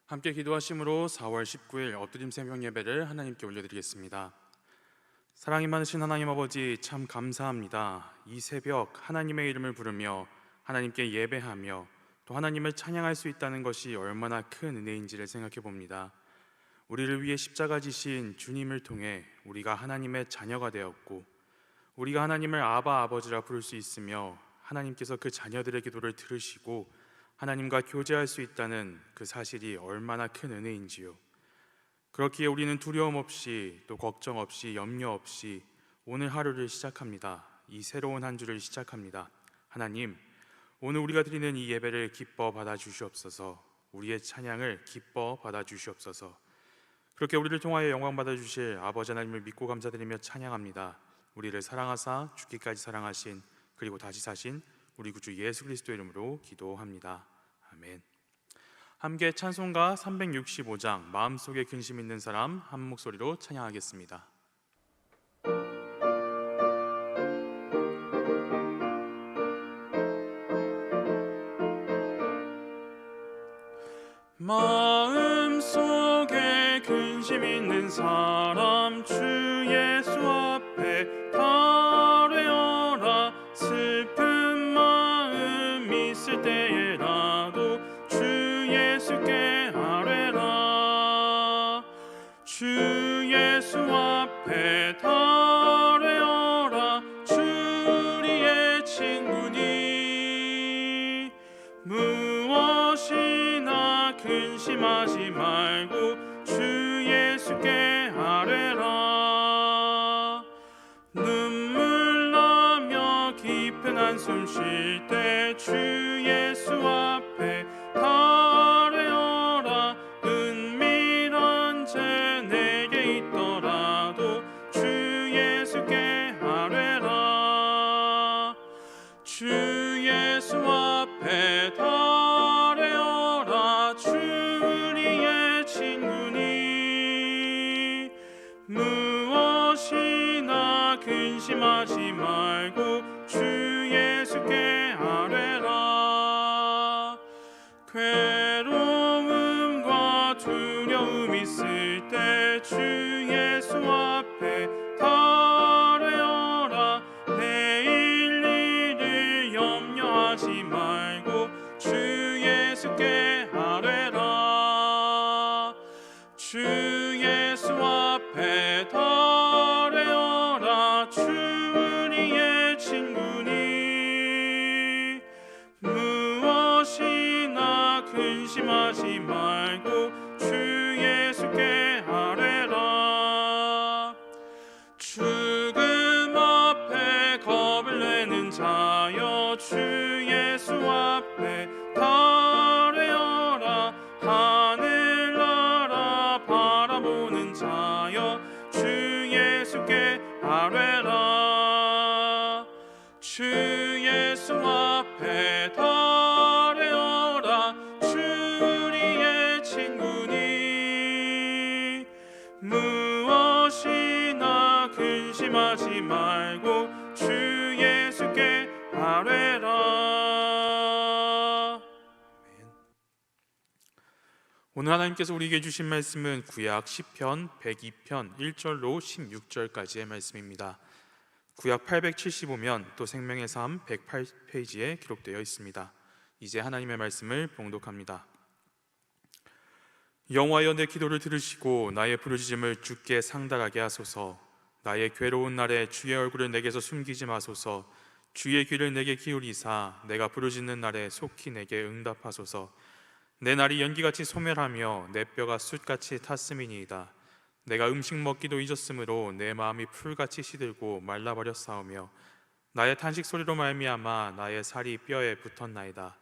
함께 기도하심으로 4월 19일 엎드림 새벽 예배를 하나님께 올려드리겠습니다. 사랑이 많으신 하나님 아버지, 참 감사합니다. 이 새벽 하나님의 이름을 부르며 하나님께 예배하며 또 하나님을 찬양할 수 있다는 것이 얼마나 큰 은혜인지를 생각해 봅니다. 우리를 위해 십자가 지신 주님을 통해 우리가 하나님의 자녀가 되었고, 우리가 하나님을 아바 아버지라 부를 수 있으며 하나님께서 그 자녀들의 기도를 들으시고 하나님과 교제할 수 있다는 그 사실이 얼마나 큰 은혜인지요. 그렇기에 우리는 두려움 없이 또 걱정 없이 염려 없이 오늘 하루를 시작합니다. 이 새로운 한 주를 시작합니다. 하나님, 오늘 우리가 드리는 이 예배를 기뻐 받아 주시옵소서. 우리의 찬양을 기뻐 받아 주시옵소서. 그렇게 우리를 통하여 영광 받아 주실 아버지 하나님을 믿고 감사드리며 찬양합니다. 우리를 사랑하사 죽기까지 사랑하신 그리고 다시 사신 우리 구주 예수 그리스도 이름으로 기도합니다. 아멘. 함께 찬송가 365장 마음속에 근심 있는 사람 한 목소리로 찬양하겠습니다. 마음속에 근심 있는 사람 주 예수 앞에 달뢰어라. 슬픈 마음 있을 때에라도 주 예수께 아뢰라. 주 예수 앞에 달뢰어라. 주 우리의 친구니 무엇이나 근심하지 말고 주 예수께 아뢰라. 눈물 나며 깊은 한숨 쉴 때 주 예수 앞에 달뢰어라. 은밀한 죄 내게 있더라도 주 예수께 아뢰라. 주 예수 앞에 달뢰어라. 주 우리의 친구니 무엇이나 근심하지 말고 주 예수께 아뢰라. 괴로움과 두려움 있을 때 주 예수 앞에 달뢰어라. 내일 일을 염려하지 말고 주 예수께 아뢰라. 주 예수 앞에 달뢰어라. 주 우리의 친구니 무엇이나 근심하지 말고 주 예수께 아뢰라. 죽음 앞에 겁을 내는 자여 주 예수 앞에 달뢰어라. 하늘나라 바라보는 자여 주 예수께 아뢰라. 주 예수 앞에 달뢰어라. 주 우리의 친구니 무엇이나 근심하지 말고 주 예수께 아뢰라. 오늘 하나님께서 우리에게 주신 말씀은 구약 시편 102편 1절로 16절까지의 말씀입니다. 구약 875면 또 생명의 삶 108페이지에 기록되어 있습니다. 이제 하나님의 말씀을 봉독합니다. 여호와여, 내 기도를 들으시고 나의 부르짖음을 주께 상달하게 하소서. 나의 괴로운 날에 주의 얼굴을 내게서 숨기지 마소서. 주의 귀를 내게 기울이사 내가 부르짖는 날에 속히 내게 응답하소서. 내 날이 연기같이 소멸하며 내 뼈가 숯같이 탔음이니이다. 내가 음식 먹기도 잊었으므로 내 마음이 풀같이 시들고 말라버렸사오며 나의 탄식 소리로 말미암아 나의 살이 뼈에 붙었나이다.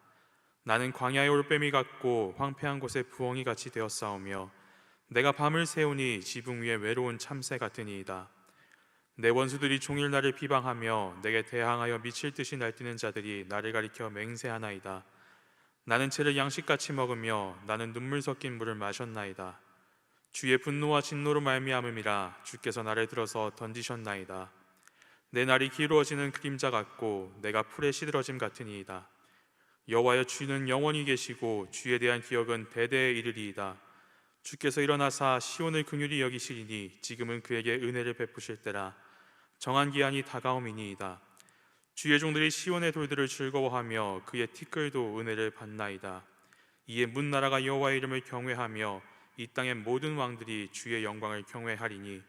나는 광야의 올빼미 같고 황폐한 곳에 부엉이 같이 되었사오며 내가 밤을 새우니 지붕 위에 외로운 참새 같으니이다. 내 원수들이 종일 나를 비방하며 내게 대항하여 미칠 듯이 날뛰는 자들이 나를 가리켜 맹세하나이다. 나는 채를 양식같이 먹으며 나는 눈물 섞인 물을 마셨나이다. 주의 분노와 진노로 말미암음이라 주께서 나를 들어서 던지셨나이다. 내 날이 길어지는 그림자 같고 내가 풀에 시들어짐 같으니이다. 여호와여, 주는 영원히 계시고 주에 대한 기억은 대대에 이르리이다. 주께서 일어나사 시온을 긍휼히 여기시리니 지금은 그에게 은혜를 베푸실 때라. 정한 기한이 다가옴이니이다. 주의 종들이 시온의 돌들을 즐거워하며 그의 티끌도 은혜를 받나이다. 이에 문 나라가 여호와의 이름을 경외하며 이 땅의 모든 왕들이 주의 영광을 경외하리니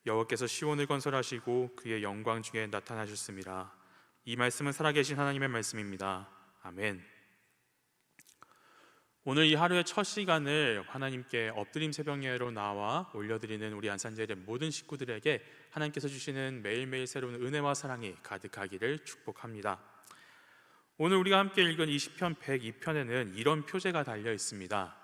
여호와께서 시온을 건설하시고 그의 영광 중에 나타나셨습니다. 이 말씀은 살아계신 하나님의 말씀입니다. 아멘. 오늘 이 하루의 첫 시간을 하나님께 엎드림 새벽 예배로 나와 올려드리는 우리 안산제일의 모든 식구들에게 하나님께서 주시는 매일매일 새로운 은혜와 사랑이 가득하기를 축복합니다. 오늘 우리가 함께 읽은 이 시편 102편에는 이런 표제가 달려 있습니다.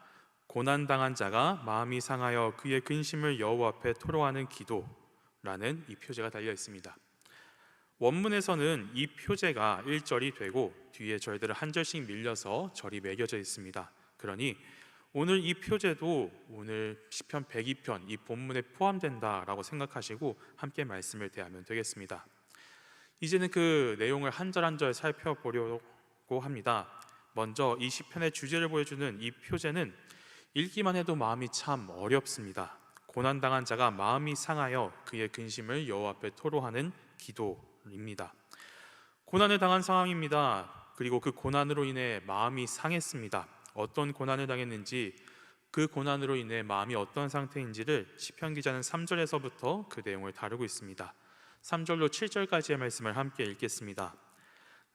고난당한 자가 마음이 상하여 그의 근심을 여호와 앞에 토로하는 기도라는 이 표제가 달려 있습니다. 원문에서는 이 표제가 1절이 되고 뒤에 절들을 한 절씩 밀려서 절이 매겨져 있습니다. 그러니 오늘 이 표제도 오늘 시편 102편 이 본문에 포함된다라고 생각하시고 함께 말씀을 대하면 되겠습니다. 이제는 그 내용을 한 절 한 절 살펴보려고 합니다. 먼저 이 시편의 주제를 보여주는 이 표제는 읽기만 해도 마음이 참 어렵습니다. 고난당한 자가 마음이 상하여 그의 근심을 여호와 앞에 토로하는 기도입니다. 고난을 당한 상황입니다. 그리고 그 고난으로 인해 마음이 상했습니다. 어떤 고난을 당했는지, 그 고난으로 인해 마음이 어떤 상태인지를 시편 기자는 3절에서부터 그 내용을 다루고 있습니다. 3절로 7절까지의 말씀을 함께 읽겠습니다.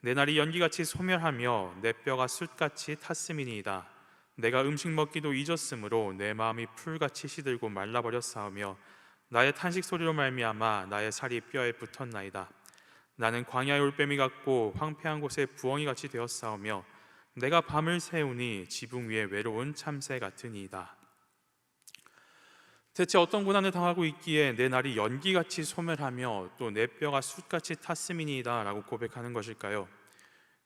내 날이 연기같이 소멸하며 내 뼈가 숯같이 탔음이니이다. 내가 음식 먹기도 잊었으므로 내 마음이 풀같이 시들고 말라버렸사오며 나의 탄식 소리로 말미암아 나의 살이 뼈에 붙었나이다. 나는 광야의 올빼미 같고 황폐한 곳에 부엉이같이 되었사오며 내가 밤을 새우니 지붕 위에 외로운 참새 같으니이다. 대체 어떤 고난을 당하고 있기에 내 날이 연기같이 소멸하며 또 내 뼈가 숯같이 탔음이니이다 라고 고백하는 것일까요?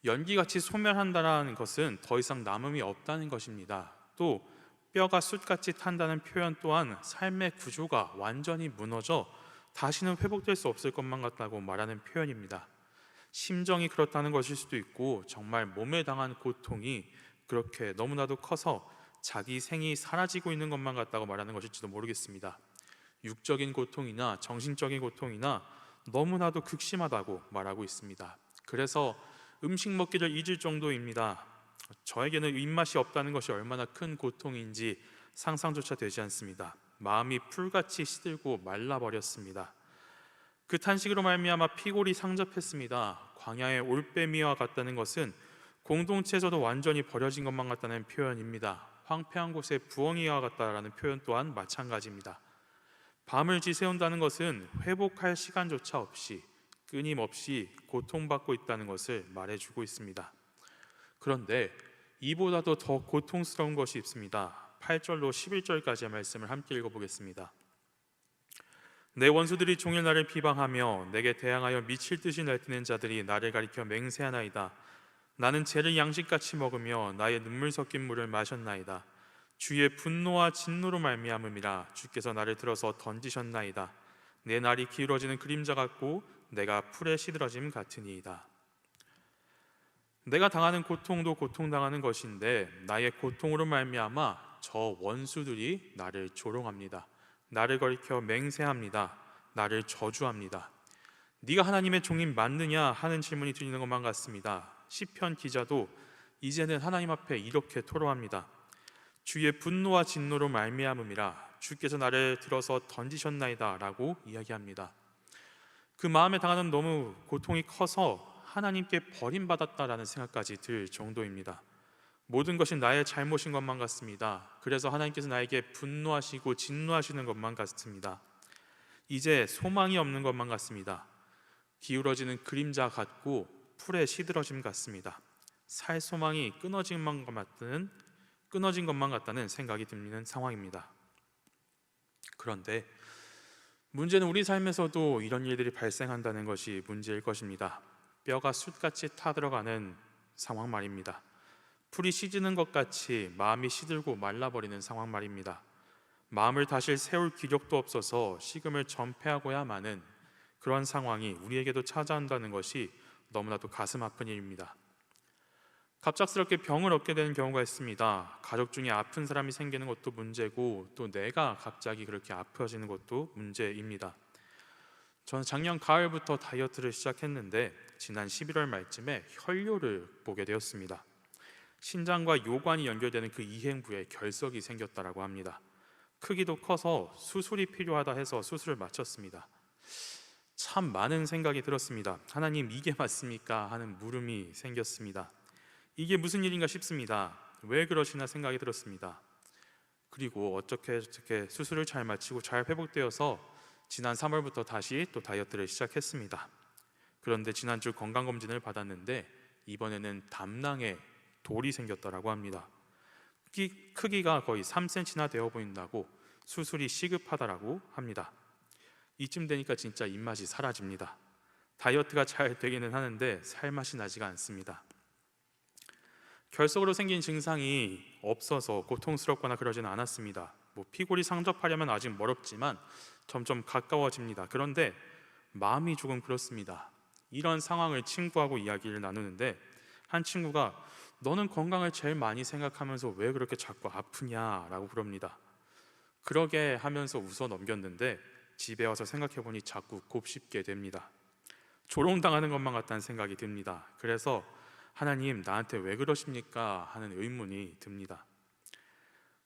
연기같이 소멸한다는 것은 더 이상 남음이 없다는 것입니다. 또 뼈가 숯같이 탄다는 표현 또한 삶의 구조가 완전히 무너져 다시는 회복될 수 없을 것만 같다고 말하는 표현입니다. 심정이 그렇다는 것일 수도 있고 정말 몸에 당한 고통이 그렇게 너무나도 커서 자기 생이 사라지고 있는 것만 같다고 말하는 것일지도 모르겠습니다. 육적인 고통이나 정신적인 고통이나 너무나도 극심하다고 말하고 있습니다. 그래서 음식 먹기를 잊을 정도입니다. 저에게는 입맛이 없다는 것이 얼마나 큰 고통인지 상상조차 되지 않습니다. 마음이 풀같이 시들고 말라버렸습니다. 그 탄식으로 말미암아 피골이 상접했습니다. 광야의 올빼미와 같다는 것은 공동체에서도 완전히 버려진 것만 같다는 표현입니다. 황폐한 곳에 부엉이와 같다라는 표현 또한 마찬가지입니다. 밤을 지새운다는 것은 회복할 시간조차 없이 끊임없이 고통받고 있다는 것을 말해주고 있습니다. 그런데 이보다도 더 고통스러운 것이 있습니다. 8절로 11절까지의 말씀을 함께 읽어보겠습니다. 내 원수들이 종일 나를 비방하며 내게 대항하여 미칠 듯이 날뛰는 자들이 나를 가리켜 맹세하나이다. 나는 죄를 양식같이 먹으며 나의 눈물 섞인 물을 마셨나이다. 주의 분노와 진노로 말미암음이라. 주께서 나를 들어서 던지셨나이다. 내 날이 기울어지는 그림자 같고 내가 풀에 시들어짐 같으니이다. 내가 당하는 고통도 고통당하는 것인데 나의 고통으로 말미암아 저 원수들이 나를 조롱합니다. 나를 가리켜 맹세합니다. 나를 저주합니다. 네가 하나님의 종이 맞느냐 하는 질문이 들리는 것만 같습니다. 시편 기자도 이제는 하나님 앞에 이렇게 토로합니다. 주의 분노와 진노로 말미암음이라. 주께서 나를 들어서 던지셨나이다 라고 이야기합니다. 그 마음에 당하는 너무 고통이 커서 하나님께 버림받았다라는 생각까지 들 정도입니다. 모든 것이 나의 잘못인 것만 같습니다. 그래서 하나님께서 나에게 분노하시고 진노하시는 것만 같습니다. 이제 소망이 없는 것만 같습니다. 기울어지는 그림자 같고 풀에 시들어짐 같습니다. 살 소망이 끊어진 것만 같다는 생각이 드는 상황입니다. 그런데 문제는 우리 삶에서도 이런 일들이 발생한다는 것이 문제일 것입니다. 뼈가 숯같이 타들어가는 상황 말입니다. 풀이 시드는 것 같이 마음이 시들고 말라버리는 상황 말입니다. 마음을 다시 세울 기력도 없어서 식음을 전폐하고야 마는 그런 상황이 우리에게도 찾아온다는 것이 너무나도 가슴 아픈 일입니다. 갑작스럽게 병을 얻게 되는 경우가 있습니다. 가족 중에 아픈 사람이 생기는 것도 문제고 또 내가 갑자기 그렇게 아파지는 것도 문제입니다. 저는 작년 가을부터 다이어트를 시작했는데 지난 11월 말쯤에 혈뇨를 보게 되었습니다. 신장과 요관이 연결되는 그 이행부에 결석이 생겼다고 합니다. 크기도 커서 수술이 필요하다 해서 수술을 마쳤습니다. 참 많은 생각이 들었습니다. 하나님, 이게 맞습니까? 하는 물음이 생겼습니다. 이게 무슨 일인가 싶습니다. 왜 그러시나 생각이 들었습니다. 그리고 어떻게 수술을 잘 마치고 잘 회복되어서 지난 3월부터 다시 또 다이어트를 시작했습니다. 그런데 지난주 건강검진을 받았는데 이번에는 담낭에 돌이 생겼다고 합니다. 크기가 거의 3cm나 되어 보인다고 수술이 시급하다고 합니다. 이쯤 되니까 진짜 입맛이 사라집니다. 다이어트가 잘 되기는 하는데 살맛이 나지가 않습니다. 결석으로 생긴 증상이 없어서 고통스럽거나 그러지는 않았습니다. 피골이 상접하려면 아직 멀었지만 점점 가까워집니다. 그런데 마음이 조금 그렇습니다. 이런 상황을 친구하고 이야기를 나누는데 한 친구가 너는 건강을 제일 많이 생각하면서 왜 그렇게 자꾸 아프냐라고 그럽니다. 그러게 하면서 웃어 넘겼는데 집에 와서 생각해보니 자꾸 곱씹게 됩니다. 조롱당하는 것만 같다는 생각이 듭니다. 그래서 하나님, 나한테 왜 그러십니까? 하는 의문이 듭니다.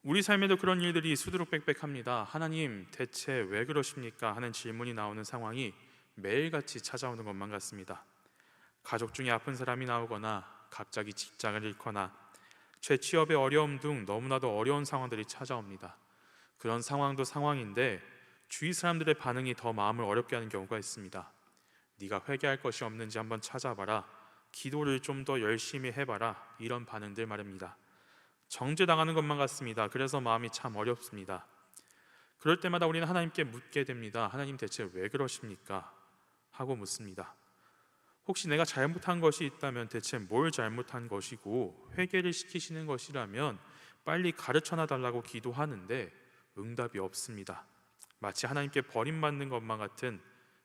우리 삶에도 그런 일들이 수두룩빽빽합니다. 하나님, 대체 왜 그러십니까? 하는 질문이 나오는 상황이 매일같이 찾아오는 것만 같습니다. 가족 중에 아픈 사람이 나오거나 갑자기 직장을 잃거나 재취업의 어려움 등 너무나도 어려운 상황들이 찾아옵니다. 그런 상황도 상황인데 주위 사람들의 반응이 더 마음을 어렵게 하는 경우가 있습니다. 네가 회개할 것이 없는지 한번 찾아봐라. 기도를 좀 더 열심히 해봐라. 이런 반응들 말입니다. 정죄당하는 것만 같습니다. 그래서 마음이 참 어렵습니다. 그럴 때마다 우리는 하나님께 묻게 됩니다. 하나님, 대체 왜 그러십니까? 하고 묻습니다. 혹시 내가 잘못한 것이 있다면 대체 뭘 잘못한 것이고 회개를 시키시는 것이라면 빨리 가르쳐놔 달라고 기도하는데 응답이 없습니다. 마치 하나님께 버림받는 것만 같은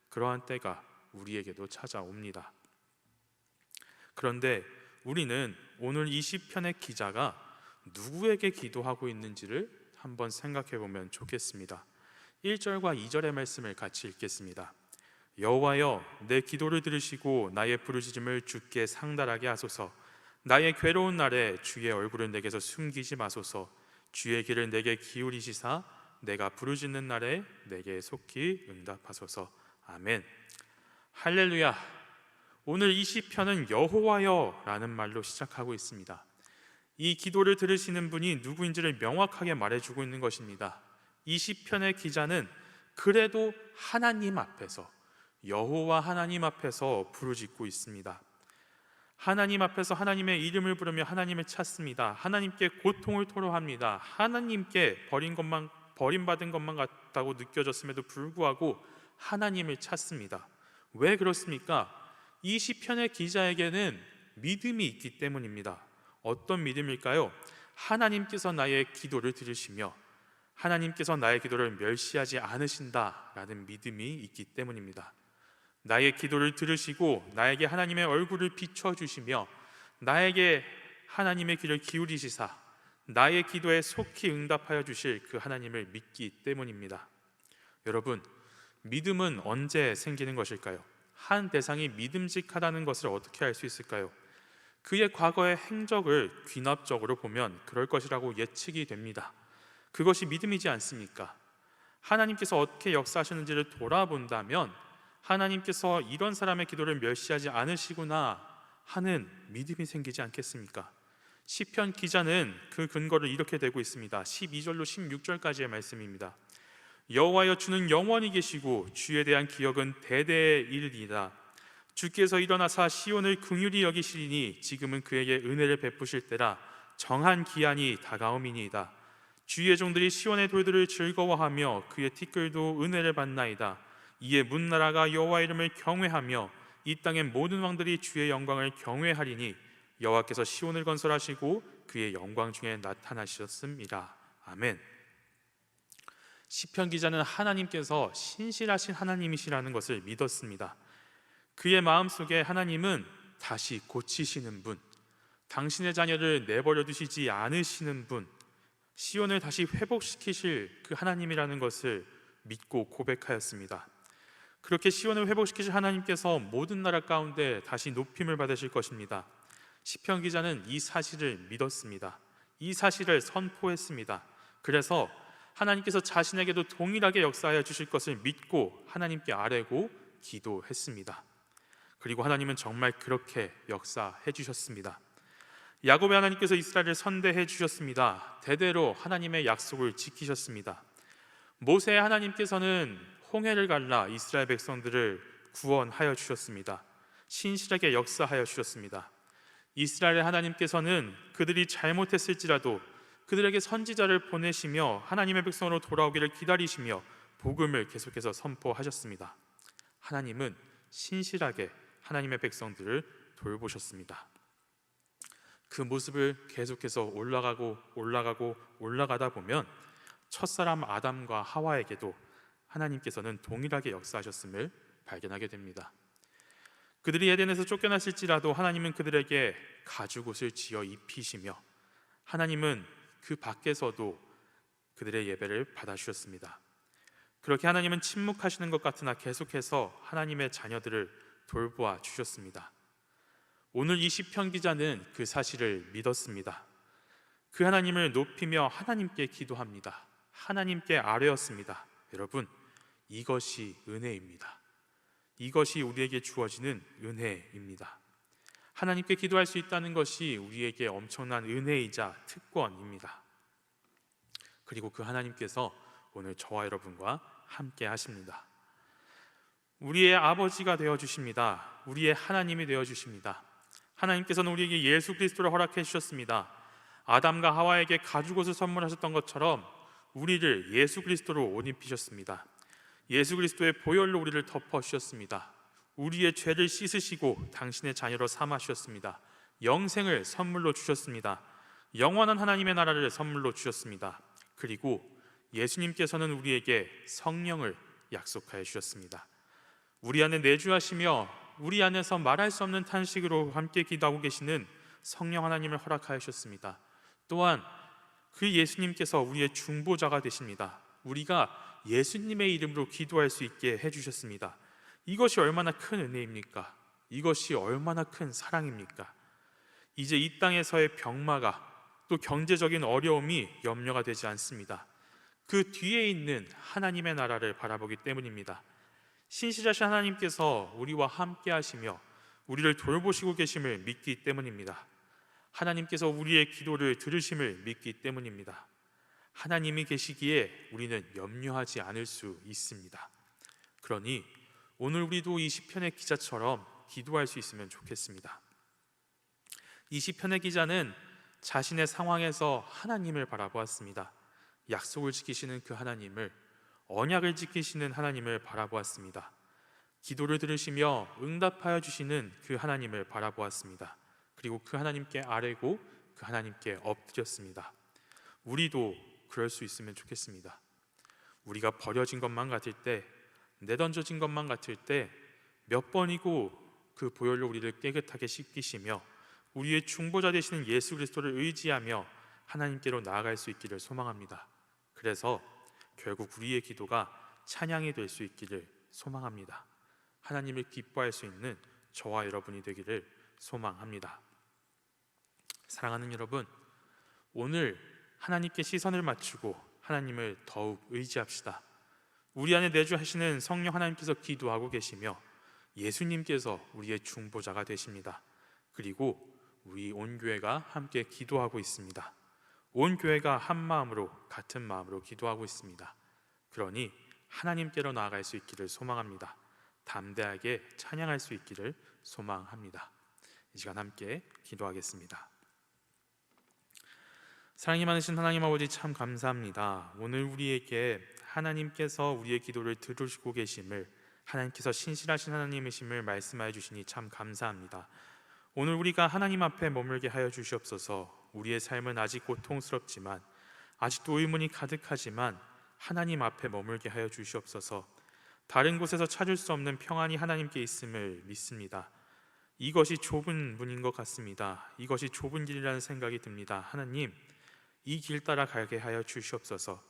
그러한 때가 우리에게도 찾아옵니다. 그런데 우리는 오늘 이 시편의 기자가 누구에게 기도하고 있는지를 한번 생각해 보면 좋겠습니다. 1절과 2절의 말씀을 같이 읽겠습니다. 여호와여, 내 기도를 들으시고 나의 부르짖음을 주께 상달하게 하소서. 나의 괴로운 날에 주의 얼굴을 내게서 숨기지 마소서. 주의 귀를 내게 기울이시사 내가 부르짖는 날에 내게 속히 응답하소서. 아멘. 할렐루야. 오늘 이 시편은 여호와여 라는 말로 시작하고 있습니다. 이 기도를 들으시는 분이 누구인지를 명확하게 말해주고 있는 것입니다. 이 시편의 기자는 그래도 하나님 앞에서, 여호와 하나님 앞에서 부르짖고 있습니다. 하나님 앞에서 하나님의 이름을 부르며 하나님을 찾습니다. 하나님께 고통을 토로합니다. 하나님께 버림받은 것만 같다고 느껴졌음에도 불구하고 하나님을 찾습니다. 왜 그렇습니까? 이 시편의 기자에게는 믿음이 있기 때문입니다. 어떤 믿음일까요? 하나님께서 나의 기도를 들으시며 하나님께서 나의 기도를 멸시하지 않으신다라는 믿음이 있기 때문입니다. 나의 기도를 들으시고 나에게 하나님의 얼굴을 비춰주시며 나에게 하나님의 귀를 기울이시사 나의 기도에 속히 응답하여 주실 그 하나님을 믿기 때문입니다. 여러분, 믿음은 언제 생기는 것일까요? 한 대상이 믿음직하다는 것을 어떻게 알 수 있을까요? 그의 과거의 행적을 귀납적으로 보면 그럴 것이라고 예측이 됩니다. 그것이 믿음이지 않습니까? 하나님께서 어떻게 역사하시는지를 돌아본다면 하나님께서 이런 사람의 기도를 멸시하지 않으시구나 하는 믿음이 생기지 않겠습니까? 시편 기자는 그 근거를 이렇게 대고 있습니다. 12절로 16절까지의 말씀입니다. 여호와여, 주는 영원히 계시고 주에 대한 기억은 대대에 이르리이다. 주께서 일어나사 시온을 긍휼히 여기시리니 지금은 그에게 은혜를 베푸실 때라. 정한 기한이 다가옴이니이다. 주의 종들이 시온의 돌들을 즐거워하며 그의 티끌도 은혜를 받나이다. 이에 문나라가 여호와 이름을 경외하며 이 땅의 모든 왕들이 주의 영광을 경외하리니 여호와께서 시온을 건설하시고 그의 영광 중에 나타나셨음이라. 아멘. 시편 기자는 하나님께서 신실하신 하나님이시라는 것을 믿었습니다. 그의 마음속에 하나님은 다시 고치시는 분, 당신의 자녀를 내버려 두시지 않으시는 분, 시온을 다시 회복시키실 그 하나님이라는 것을 믿고 고백하였습니다. 그렇게 시온을 회복시키실 하나님께서 모든 나라 가운데 다시 높임을 받으실 것입니다. 시편 기자는 이 사실을 믿었습니다. 이 사실을 선포했습니다. 그래서 하나님께서 자신에게도 동일하게 역사하여 주실 것을 믿고 하나님께 아뢰고 기도했습니다. 그리고 하나님은 정말 그렇게 역사해 주셨습니다. 야곱의 하나님께서 이스라엘을 선대해 주셨습니다. 대대로 하나님의 약속을 지키셨습니다. 모세의 하나님께서는 홍해를 갈라 이스라엘 백성들을 구원하여 주셨습니다. 신실하게 역사하여 주셨습니다. 이스라엘의 하나님께서는 그들이 잘못했을지라도 그들에게 선지자를 보내시며 하나님의 백성으로 돌아오기를 기다리시며 복음을 계속해서 선포하셨습니다. 하나님은 신실하게 하나님의 백성들을 돌보셨습니다. 그 모습을 계속해서 올라가다 보면 첫사람 아담과 하와에게도 하나님께서는 동일하게 역사하셨음을 발견하게 됩니다. 그들이 에덴에서 쫓겨났을지라도 하나님은 그들에게 가죽옷을 지어 입히시며 하나님은 그 밖에서도 그들의 예배를 받아주셨습니다. 그렇게 하나님은 침묵하시는 것 같으나 계속해서 하나님의 자녀들을 돌보아 주셨습니다. 오늘 이 시편 기자는 그 사실을 믿었습니다. 그 하나님을 높이며 하나님께 기도합니다. 하나님께 아뢰었습니다. 여러분, 이것이 은혜입니다. 이것이 우리에게 주어지는 은혜입니다. 하나님께 기도할 수 있다는 것이 우리에게 엄청난 은혜이자 특권입니다. 그리고 그 하나님께서 오늘 저와 여러분과 함께 하십니다. 우리의 아버지가 되어 주십니다. 우리의 하나님이 되어 주십니다. 하나님께서는 우리에게 예수 그리스도를 허락해 주셨습니다. 아담과 하와에게 가죽옷을 선물하셨던 것처럼 우리를 예수 그리스도로 옷 입히셨습니다. 예수 그리스도의 보혈로 우리를 덮어 주셨습니다. 우리의 죄를 씻으시고 당신의 자녀로 삼아 주셨습니다. 영생을 선물로 주셨습니다. 영원한 하나님의 나라를 선물로 주셨습니다. 그리고 예수님께서는 우리에게 성령을 약속하여 주셨습니다. 우리 안에 내주하시며 우리 안에서 말할 수 없는 탄식으로 함께 기도하고 계시는 성령 하나님을 허락하여 주셨습니다. 또한 그 예수님께서 우리의 중보자가 되십니다. 우리가 예수님의 이름으로 기도할 수 있게 해주셨습니다. 이것이 얼마나 큰 은혜입니까? 이것이 얼마나 큰 사랑입니까? 이제 이 땅에서의 병마가 또 경제적인 어려움이 염려가 되지 않습니다. 그 뒤에 있는 하나님의 나라를 바라보기 때문입니다. 신실하신 하나님께서 우리와 함께 하시며 우리를 돌보시고 계심을 믿기 때문입니다. 하나님께서 우리의 기도를 들으심을 믿기 때문입니다. 하나님이 계시기에 우리는 염려하지 않을 수 있습니다. 그러니 오늘 우리도 이 시편의 기자처럼 기도할 수 있으면 좋겠습니다. 이 시편의 기자는 자신의 상황에서 하나님을 바라보았습니다. 약속을 지키시는 그 하나님을, 언약을 지키시는 하나님을 바라보았습니다. 기도를 들으시며 응답하여 주시는 그 하나님을 바라보았습니다. 그리고 그 하나님께 아뢰고 그 하나님께 엎드렸습니다. 우리도 그럴 수 있으면 좋겠습니다. 우리가 버려진 것만 같을 때, 내던져진 것만 같을 때 몇 번이고 그 보혈로 우리를 깨끗하게 씻기시며 우리의 중보자 되시는 예수 그리스도를 의지하며 하나님께로 나아갈 수 있기를 소망합니다. 그래서 결국 우리의 기도가 찬양이 될 수 있기를 소망합니다. 하나님을 기뻐할 수 있는 저와 여러분이 되기를 소망합니다. 사랑하는 여러분, 오늘 하나님께 시선을 맞추고 하나님을 더욱 의지합시다. 우리 안에 내주하시는 성령 하나님께서 기도하고 계시며 예수님께서 우리의 중보자가 되십니다. 그리고 우리 온 교회가 함께 기도하고 있습니다. 온 교회가 한 마음으로, 같은 마음으로 기도하고 있습니다. 그러니 하나님께로 나아갈 수 있기를 소망합니다. 담대하게 찬양할 수 있기를 소망합니다. 이 시간 함께 기도하겠습니다. 사랑이 많으신 하나님 아버지, 참 감사합니다. 오늘 우리에게 하나님께서 우리의 기도를 들으시고 계심을, 하나님께서 신실하신 하나님이심을 말씀하여 주시니 참 감사합니다. 오늘 우리가 하나님 앞에 머물게 하여 주시옵소서. 우리의 삶은 아직 고통스럽지만, 아직도 의문이 가득하지만 하나님 앞에 머물게 하여 주시옵소서. 다른 곳에서 찾을 수 없는 평안이 하나님께 있음을 믿습니다. 이것이 좁은 문인 것 같습니다. 이것이 좁은 길이라는 생각이 듭니다. 하나님, 이 길 따라 가게 하여 주시옵소서.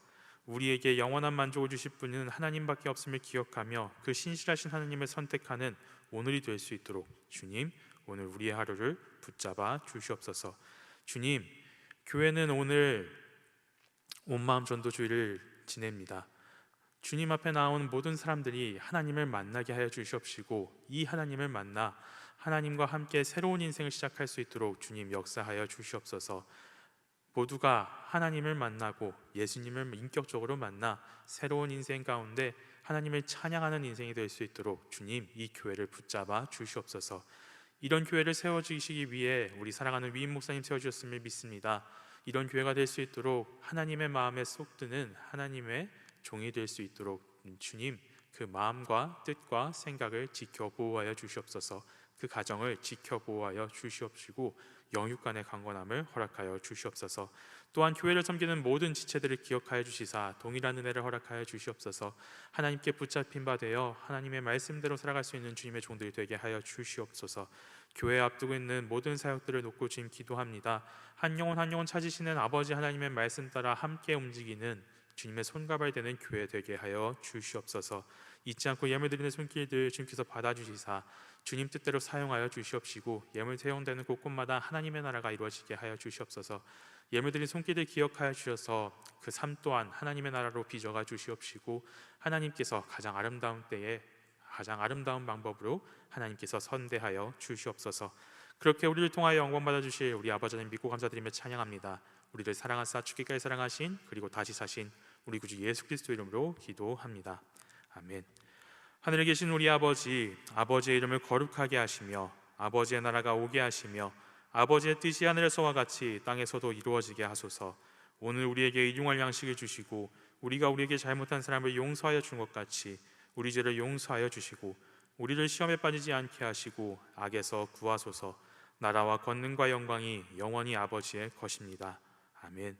우리에게 영원한 만족을 주실 분은 하나님밖에 없음을 기억하며 그 신실하신 하나님을 선택하는 오늘이 될 수 있도록 주님, 오늘 우리의 하루를 붙잡아 주시옵소서. 주님, 교회는 오늘 온마음 전도주의를 지냅니다. 주님 앞에 나온 모든 사람들이 하나님을 만나게 하여 주시옵시고, 이 하나님을 만나 하나님과 함께 새로운 인생을 시작할 수 있도록 주님 역사하여 주시옵소서. 모두가 하나님을 만나고 예수님을 인격적으로 만나 새로운 인생 가운데 하나님을 찬양하는 인생이 될 수 있도록 주님, 이 교회를 붙잡아 주시옵소서. 이런 교회를 세워주시기 위해 우리 사랑하는 위임 목사님 세워주셨음을 믿습니다. 이런 교회가 될 수 있도록 하나님의 마음에 쏙 드는 하나님의 종이 될 수 있도록 주님, 그 마음과 뜻과 생각을 지켜 보호하여 주시옵소서. 그 가정을 지켜 보호하여 주시옵시고 영육간의 강건함을 허락하여 주시옵소서. 또한 교회를 섬기는 모든 지체들을 기억하여 주시사 동일한 은혜를 허락하여 주시옵소서. 하나님께 붙잡힌 바 되어 하나님의 말씀대로 살아갈 수 있는 주님의 종들이 되게 하여 주시옵소서. 교회에 앞두고 있는 모든 사역들을 놓고 주님 기도합니다. 한 영혼 한 영혼 찾으시는 아버지 하나님의 말씀 따라 함께 움직이는 주님의 손가발 되는 교회 되게 하여 주시옵소서. 잊지 않고 예물 드리는 손길들 주님께서 받아주시사 주님 뜻대로 사용하여 주시옵시고 예물 사용되는 곳곳마다 하나님의 나라가 이루어지게 하여 주시옵소서. 예물 드린 손길들 기억하여 주셔서 그 삶 또한 하나님의 나라로 빚어가 주시옵시고 하나님께서 가장 아름다운 때에 가장 아름다운 방법으로 하나님께서 선대하여 주시옵소서. 그렇게 우리를 통하여 영광 받아 주실 우리 아버지 하나님 믿고 감사드리며 찬양합니다. 우리를 사랑하사 죽기까지 사랑하신 그리고 다시 사신 우리 구주 예수 그리스도 이름으로 기도합니다. 아멘. 하늘에 계신 우리 아버지, 아버지의 이름을 거룩하게 하시며 아버지의 나라가 오게 하시며 아버지의 뜻이 하늘에서와 같이 땅에서도 이루어지게 하소서. 오늘 우리에게 일용할 양식을 주시고 우리가 우리에게 잘못한 사람을 용서하여 준 것 같이 우리 죄를 용서하여 주시고 우리를 시험에 빠지지 않게 하시고 악에서 구하소서. 나라와 권능과 영광이 영원히 아버지의 것입니다. 아멘.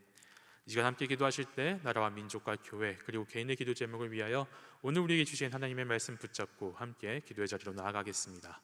이 시간 함께 기도하실 때 나라와 민족과 교회 그리고 개인의 기도 제목을 위하여 오늘 우리에게 주신 하나님의 말씀 붙잡고 함께 기도의 자리로 나아가겠습니다.